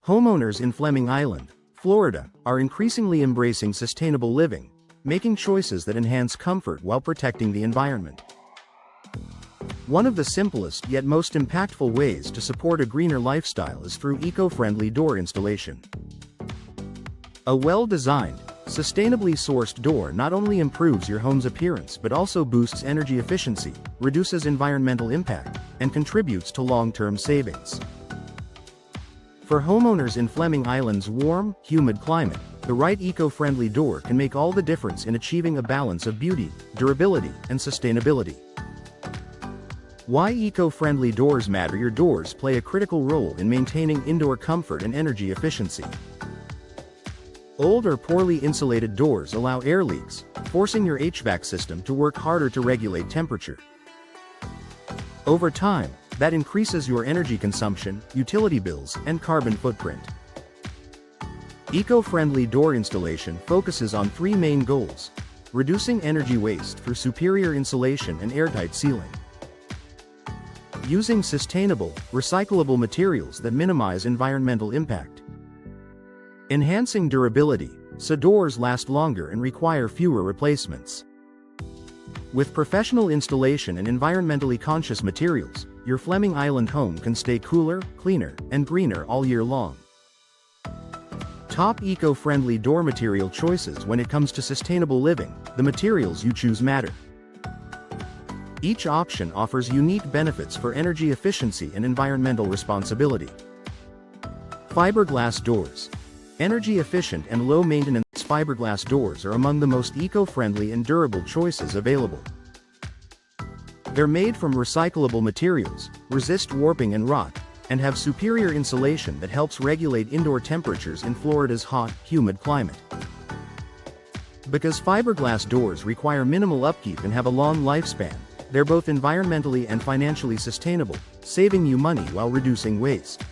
Homeowners in Fleming Island, Florida, are increasingly embracing sustainable living, making choices that enhance comfort while protecting the environment. One of the simplest yet most impactful ways to support a greener lifestyle is through eco-friendly door installation. A well-designed, sustainably sourced door not only improves your home's appearance but also boosts energy efficiency, reduces environmental impact, and contributes to long-term savings. For homeowners in Fleming Island's warm, humid climate, the right eco-friendly door can make all the difference in achieving a balance of beauty, durability, and sustainability. Why eco-friendly doors matter? Your doors play a critical role in maintaining indoor comfort and energy efficiency. Old or poorly insulated doors allow air leaks, forcing your HVAC system to work harder to regulate temperature. Over time, that increases your energy consumption, utility bills, and carbon footprint. Eco-friendly door installation focuses on three main goals: reducing energy waste through superior insulation and airtight sealing, using sustainable, recyclable materials that minimize environmental impact, enhancing durability, so doors last longer and require fewer replacements. With professional installation and environmentally conscious materials, your Fleming Island home can stay cooler, cleaner, and greener all year long. Top eco-friendly door material choices. When it comes to sustainable living, the materials you choose matter. Each option offers unique benefits for energy efficiency and environmental responsibility. Fiberglass doors. Energy efficient and low maintenance fiberglass doors are among the most eco-friendly and durable choices available. They're made from recyclable materials, resist warping and rot, and have superior insulation that helps regulate indoor temperatures in Florida's hot, humid climate. Because fiberglass doors require minimal upkeep and have a long lifespan, they're both environmentally and financially sustainable, saving you money while reducing waste.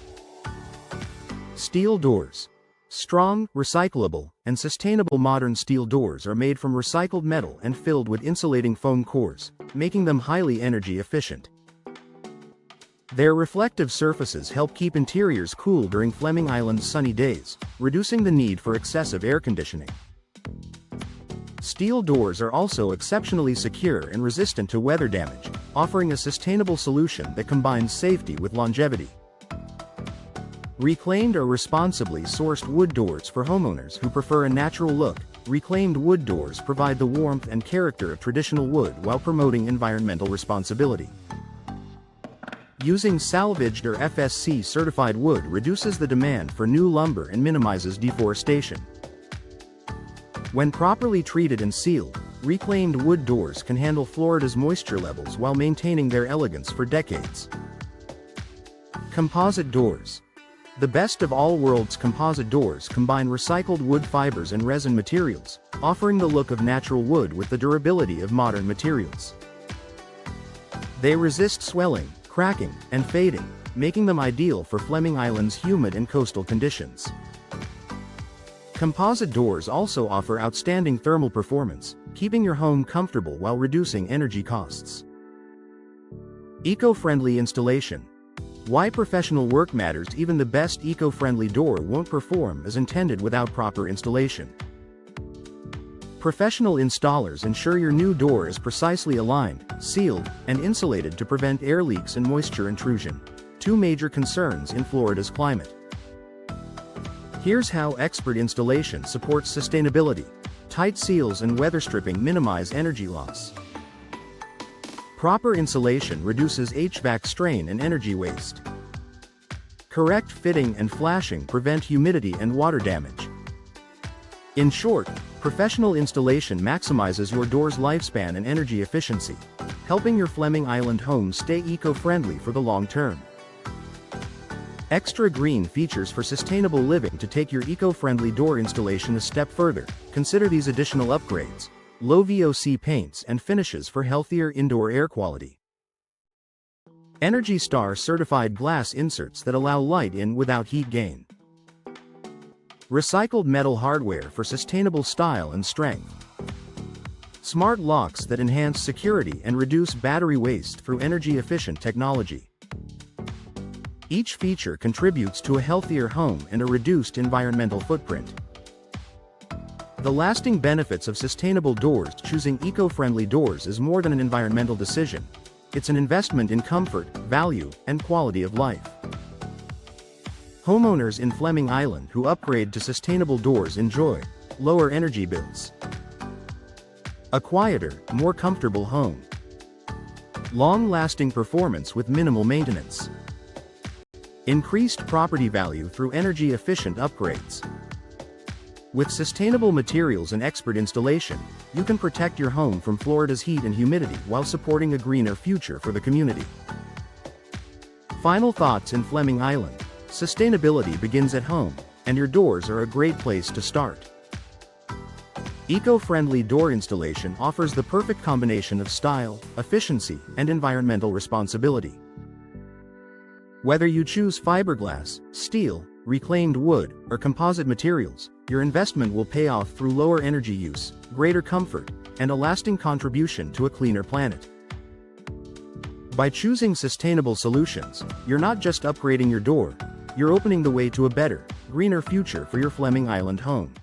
Steel doors. Strong, recyclable, and sustainable modern steel doors are made from recycled metal and filled with insulating foam cores, making them highly energy efficient. Their reflective surfaces help keep interiors cool during Fleming Island's sunny days, reducing the need for excessive air conditioning. Steel doors are also exceptionally secure and resistant to weather damage, offering a sustainable solution that combines safety with longevity. Reclaimed or responsibly sourced wood doors. For homeowners who prefer a natural look, reclaimed wood doors provide the warmth and character of traditional wood while promoting environmental responsibility. Using salvaged or FSC certified wood reduces the demand for new lumber and minimizes deforestation. When properly treated and sealed, reclaimed wood doors can handle Florida's moisture levels while maintaining their elegance for decades. Composite doors. The best of all worlds. Composite doors combine recycled wood fibers and resin materials, offering the look of natural wood with the durability of modern materials. They resist swelling, cracking, and fading, making them ideal for Fleming Island's humid and coastal conditions. Composite doors also offer outstanding thermal performance, keeping your home comfortable while reducing energy costs. Eco-friendly installation. Why professional work matters. Even the best eco-friendly door won't perform as intended without proper installation. Professional installers ensure your new door is precisely aligned, sealed, and insulated to prevent air leaks and moisture intrusion, two major concerns in Florida's climate. Here's how expert installation supports sustainability. Tight seals and weather stripping minimize energy loss. Proper insulation reduces HVAC strain and energy waste. Correct fitting and flashing prevent humidity and water damage. In short, professional installation maximizes your door's lifespan and energy efficiency, helping your Fleming Island home stay eco-friendly for the long term. Extra green features for sustainable living. To take your eco-friendly door installation a step further, consider these additional upgrades: low VOC paints and finishes for healthier indoor air quality. Energy Star certified glass inserts that allow light in without heat gain. Recycled metal hardware for sustainable style and strength. Smart locks that enhance security and reduce battery waste through energy-efficient technology. Each feature contributes to a healthier home and a reduced environmental footprint. The lasting benefits of sustainable doors. Choosing eco-friendly doors is more than an environmental decision. It's an investment in comfort, value, and quality of life. Homeowners in Fleming Island who upgrade to sustainable doors enjoy lower energy bills, a quieter, more comfortable home, long-lasting performance with minimal maintenance, increased property value through energy-efficient upgrades. With sustainable materials and expert installation, you can protect your home from Florida's heat and humidity while supporting a greener future for the community. Final thoughts in Fleming Island. Sustainability begins at home, and your doors are a great place to start. Eco-friendly door installation offers the perfect combination of style, efficiency, and environmental responsibility. Whether you choose fiberglass, steel, reclaimed wood, or composite materials, your investment will pay off through lower energy use, greater comfort, and a lasting contribution to a cleaner planet. By choosing sustainable solutions, you're not just upgrading your door, you're opening the way to a better, greener future for your Fleming Island home.